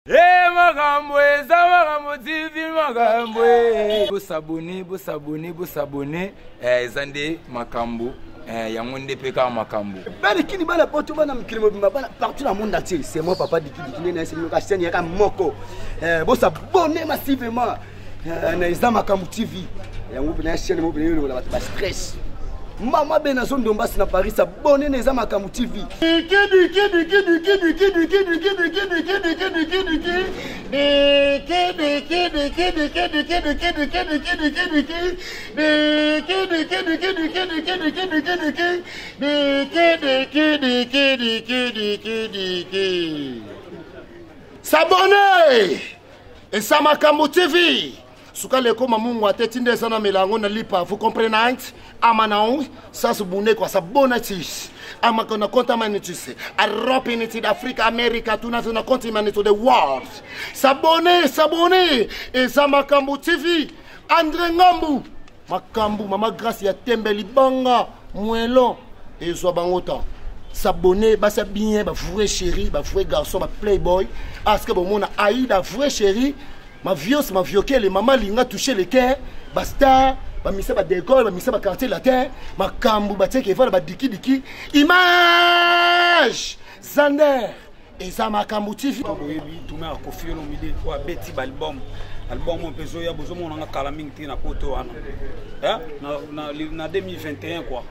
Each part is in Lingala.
Magambwe, Zamagambo TV, Magambwe. Bosabone, Zande Makambo, Yamonde Peka Makambo. Bali kini bala poto bana mkilimo bimba partout dans le monde entier. C'est moi papa Diki na c'est nous Kastien yaka moko. Bosabone massivement na Zamagambo TV. Yango bina chaîne mo bina la ba stress. Mama bena zone d'Ombas na Paris s'abonner na Zamagambo TV. S'abonner et Zamagambo TV. Souka leko mamungu atetinde sana milango na lipa, vous comprenez? Amanaou, ça se bonne quoi, ça bonatis. Amakona konta manitis. Europe unity d'Afrique, America, tout na continent to the world. S'abonner et Zamagambo TV. André Ngambu, Makambu, Mama Grace ya Tembeli Banga, Mouelon et Zobangota. S'abonner, bah c'est bien, bah vrai chéri, bah vrai garçon, bah playboy. Parce que bon mon Aïda vrai chéri. Ma violence m'a violé, les mamans linga touché les cœurs, basta, ma mise ba décolle, ma mise ba quartier la terre, ma kambu ba teke va ba diki, image, Zander, et Zamagambo TV. Tout me a confié au milieu, quoi, Betty album on peut jouer, besoin on a calaming na poto ana, na 2021 quoi.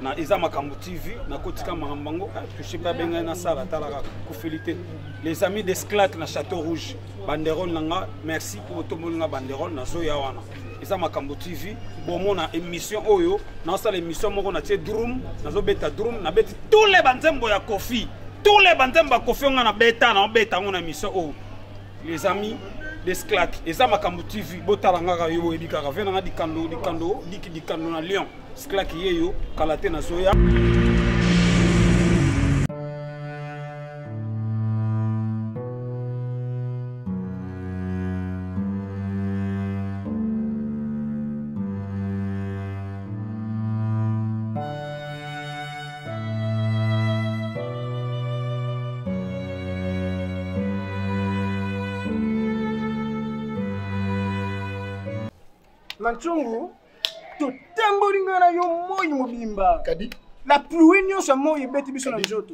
Na Zamagambo TV na kotika marambango touché pas benga na sala talaka kofélité les amis d'Esclate na Château Rouge banderole nanga merci pour tout monde na banderole na zoya wana Zamagambo TV bon mon émission oyo na sala émission moko na tie drum na zo beta drum na beti tous les banzembo ya Kofi on a beta na beta on émission oh les amis d'Esclate Zamagambo TV botalanga yo ebika ka vena di kando na Lyon Esclate yeyo kalate na zoya Manchungu, to tembo lingana yo moyi mobimba. Kadi. La pluie nyonso moyi beti biso na njoto.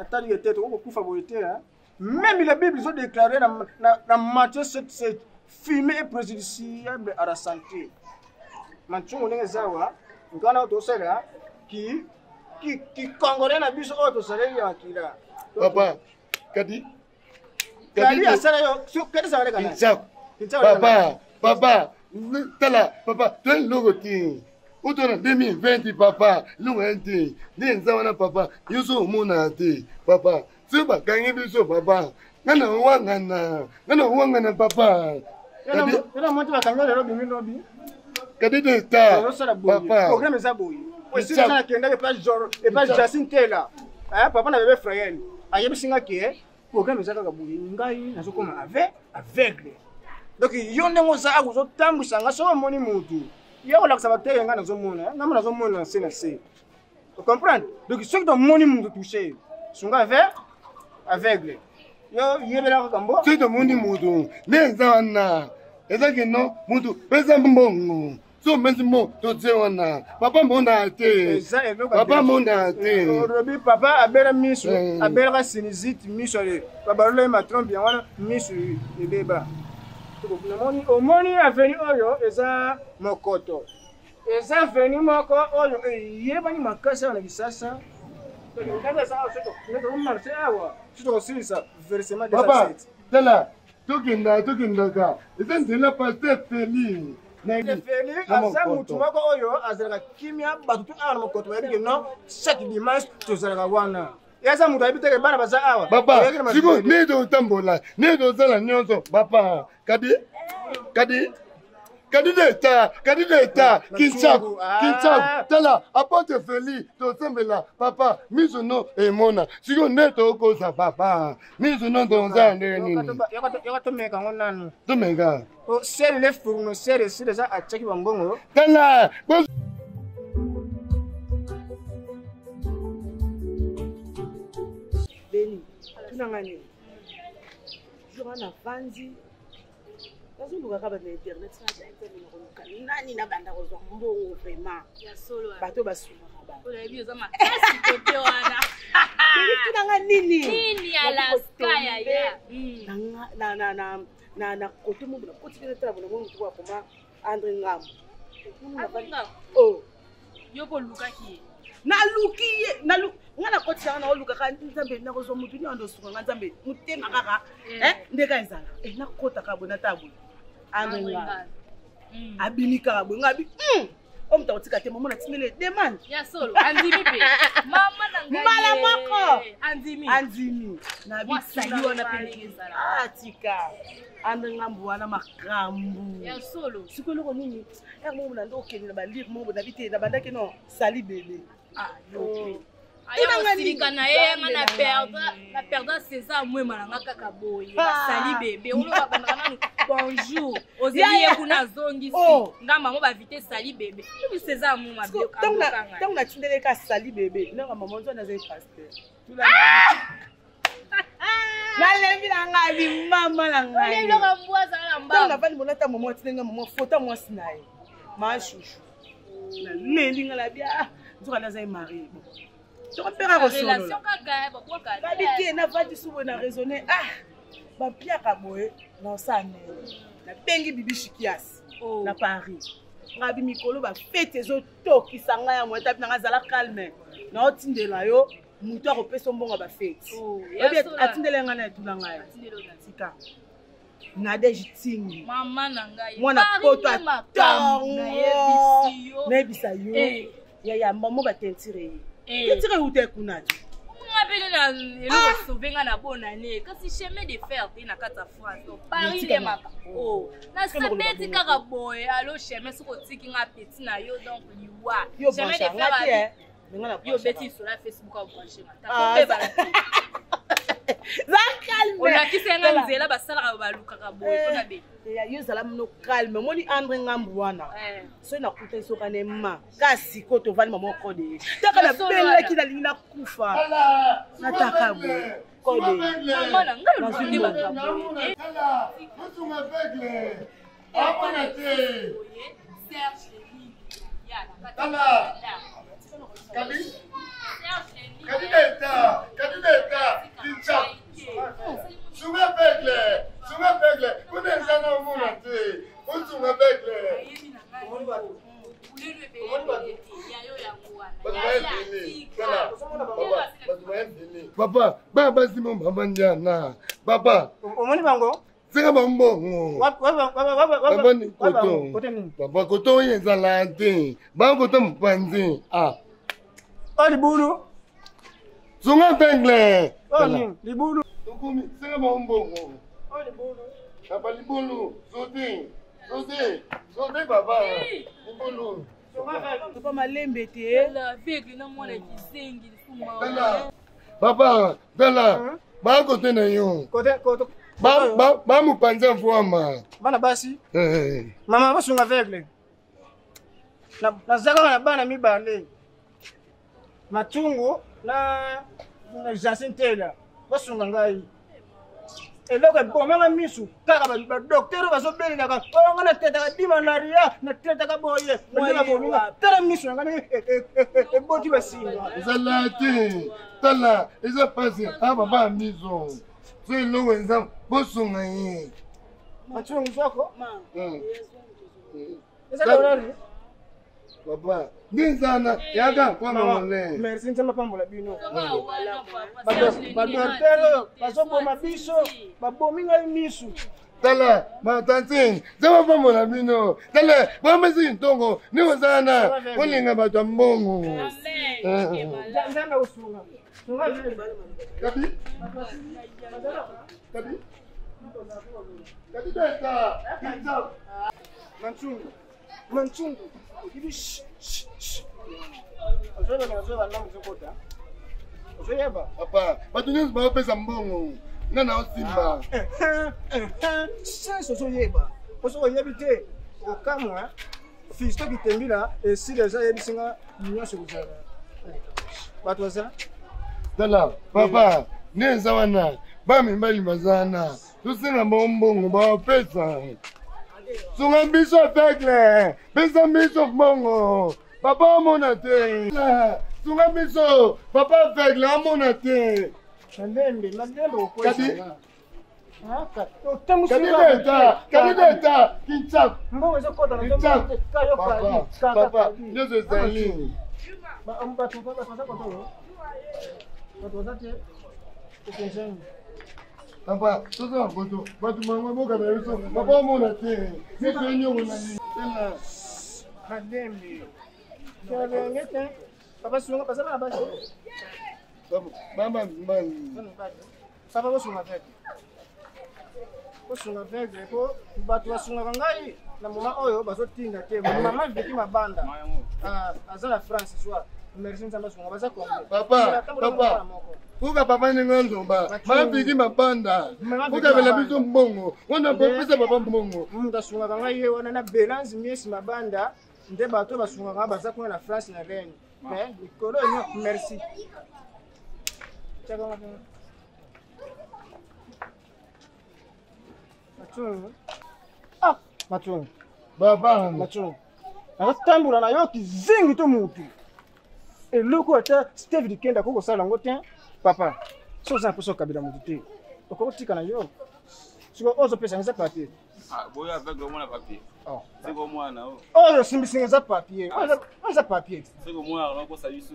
Atali yete to kufa boyete hein. Même la Bible ont déclaré dans Matthieu 7:7 fumer est préjudiciable à la santé. Manchungu ndenge zawa, ngana to sala ki kongolais na biso to sala ya kila. Papa, Kadi. Kadi asala yo, kadi sala kana. Papa. Tala, papa, tu es l'ogoti. Où tu as 2020, papa, l'ogoti. N'enzawana, papa, yuso monate, papa. Tu vas gagner biso, papa. Nana wangana, papa. Nana monte va gagner le lobby. Kadi de ta, papa. Programme est abouillé. Aussi, ça n'a qu'un et pas Jacinthe là. Papa n'avait pas frère. Aïe, singa qui est. Programme est abouillé. Ngai, n'a pas aveugle. Donc yonde ngoza akuzo tambisa ngaso moni mutu yako la kusaba tege ngana zo mona ngama nazo mona na se tu comprends donc ceux qui ont moni mutu touché sont aveugle yo yebela ko kambo ceux qui ont moni mutu nenzana ezaki no mutu pesa mbongo so mesmo to zewana papa mona te robi papa abera misu abera sinizite misu papa le matron bien wana misu le beba au moni a venu oyo eza mokoto eza venu moko oyo yebani makasa na bisasa nganga sa oso to marché awa to osisa versement de papa tela tokinda ka eza ndela pasteur Feli Feli asa mutu moko oyo azalaka kimia batutu awa na mokoto yebi non chaque dimanche tozalaka wana Yasa mutu ayibiteke bana baza awa. Papa, siko nedo tambola, nedo zala nyonso, papa. Kadi deta, kinchak, tala, apote Feli, to sembela, papa, mizuno emona, siko neto kosa papa, mizuno donza nini. Yaka tomeka ngonanu. Tomeka. O sere le furno, sere sire za achaki bambongo. Tala, Beni, tunangani. jour na vandi bazoluka kaba na internet nani na banda kozwa mbongo vraiment ya solo bato basuma oyebi oza makasi kote wana tunanga nini ala skaya ya na kote mo na kote kete tala bona mo mtu kwa koma André Ngambo oh yoko lukaki na luki na lu ngana kote sana na luka ka nzambe na kozwa mutu ni ando suka nzambe mutenga kaka ndeka ezala na kota ka bona tabu André Ngambo abinika ka bona abi omta otika te mama na timele demande ya solo andimi pe mama na ngai mala moko andimi na bisali wana pelekeza atika André Ngambo wana makambu ya solo sikolo ko nini mo mona ndo okeni na ba lire mo na bite na bandaki no sali bebe yo aya silika na ye na perdre César mwema na ngaka ka boye sali bebe olo babanda nanu bonjour ozeli ye kuna zongi si ngamba mo ba vite sali bebe ni César mwema bio kanga donc na tindele ka sali bebe na mama nzo na zai pasteur la levi na ngai mama na ngai le lo mbwa za na mba na vani monata mama tinga mama photo moi sinaye ma chouchou na lendi ngala bia nzo na zai mari bon to pera ko solo relation kaka ba kwa ka ba bité na vandi subo na raisonner ba pia ka boye na sane na bengi bibi shikiasi na Paris ngabi mikolo ba fete zo toki sanga ya mweta na ngazala calme na otindela yo mutu akopesa mbongo ba fete obi atindele ngana etulanga ya tika na dejitingi mama na ngai mwana poto atongo na ebisa yo ya mama ba tentire tentire ute kunati ngapele na eloko sovenga na bonane kasi chemin de fer te na kata France Paris le maka na sabeti kaka boye alo chemin soko tiki nga petit na yo donc liwa chemin de fer yo beti sur la Facebook au brancher mata ko beba za calme on a kisenga nzela basala ba luka ka boye kona be ya yo zala mno calme moni André Ngambo wana so na kuta so kana ma kasi ko to vali mama ko de taka na bela kina lina kufa nataka bo ko de mama na ngai lundi makaboye mutu maveugle abonate Serge ya tala Kadideta, Kincha. Souma Begle, Kunezana Munate, Utsuma Begle. Papa, baba simo mama njana. Papa. Omoni bango? Sika bambongo. Baba ni koto. Papa koto yenza lante. Baba koto mpanzi. Oh libulu. Zunga Begle. Oh ni libulu. Tukumi sika bambongo. Oh libulu. Papa libulu. Zote baba. Libulu. Papa malembe te. La veille na mwana kizengi suma. Papa, dala. Ba kote na yo. Kote. Ba mupanza mfuama. Bana basi. Mama basunga vegle. Na zaka na bana mibale. Matungu na Jacintela. Basunga ngai. Eloko bomanga misu kaka ba docteur bazobeli na ka ngana teta dimanaria na teta ka boye ndina bominga tara misu ngana eboti basinga zalate tala eza pasi aba ba miso so ilongo nza bosunga yi machungu zako eza dolari papa Ginzana yaga kwa mole. Merci ntama pambola bino. Ba docteur bazoboma biso babominga misu. Tala ma tantin zama pambola bino. Tala bamezi ntongo ni uzana olinga bato mbongo. Amen. Nzanga usunga. Sunga Kabi? Beta. Kinza. Manchungu. Ibi Ozoba na mzokota. Ozoyeba. Papa, batunyezo ba pesa mbongo. Nana osimba. Sasa ozoyeba. Ozoyebite okamwa. Fisto kitembila esi deja yebisinga nyonso kuzala. Batwaza. Tala, papa, neza wana. Ba mimbali bazana. tosenga bombongo bapesa sunga biso aveugle pesa biso mbongo papa amona te sunga biso papa aveugle amona te Malembe kadi otembusi leta kinchak mbongo ezokota na papa nyonso ezali bato baza koto bato baza te okenzani papa toza koto bato mama boka na biso papa amona te miso enyongo na tela Malembe kelenge te papa sunga baza bana basi mama mbali papa bosunga veke bosunga veke po bato basungaka ngai na moma oyo bazotinda te mama veki mabanda aza na France soir merci nzambe asunga baza kongo papa uka papa ninga nzomba mabiki mabanda ukabela biso mbongo wana popesa papa mbongo mutu asungaka ngai ye wana na belance miesi mabanda nde bato basungaka baza kuna na France na Rennes mais likolo enyo merci Matungu. Baba. Matungu. Nakatambula na yo kizingi to mutu. Eloko ata Steve Dikenda koko sala ngo te. Papa. So za poso kabila mutu te. Okotika na yo. Siko ozo pesa ngeza papier. Boya avec le mwana papier. C'est comme moi na. Ozo simbisi ngeza papier. Ozo papier. C'est comme moi na ko sa biso.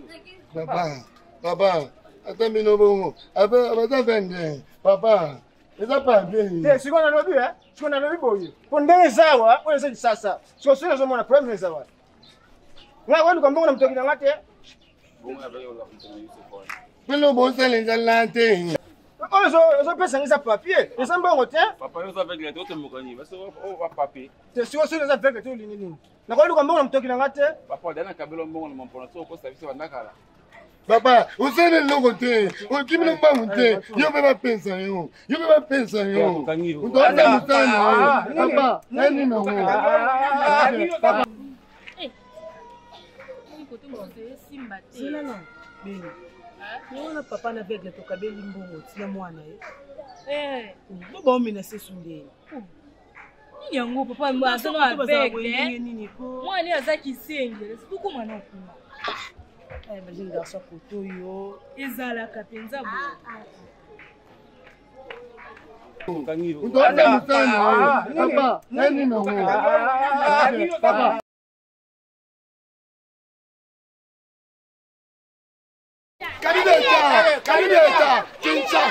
Papa. Ata mino bongo. Aba vende. Papa. Eza papier. Te siko na lobi siko na lobi boye. Pondenge zawa, oyo se sasa. Siko sio zo mona problem zawa. Nga wanu kwa mbongo na mtoki na ngate. Bongo avec la fontaine Youssef Boy. Pelo bonsa lenza lante. Ozo pesa ngeza papier. Eza mbongo te. Papa yo avec les autres mokani. Parce que on papier. Te siko sio za veke to nini. Na kwa kwa mbongo na mtoki na ngate. Papa dana kabelo mbongo na mpona so ko service wa ndakala. Papa, usene longo te. Ukimile mbangu te. Yo beba pesa yo. Yo beba pesa yo. Utaona mtana. Papa, nani na wewe? Papa. Nona papa na veugle tokabeli mbongo tina mwana ye. Boba omina sesundeni. Nini yango papa mbasana aveugle. Mwana aza kisengele. Sibuku mwana okuma. Imagine garçon koto yo. Ezalaka penza bo. Utaona mtana. Papa, nani na wewe? Papa. Kanideta! Kincha!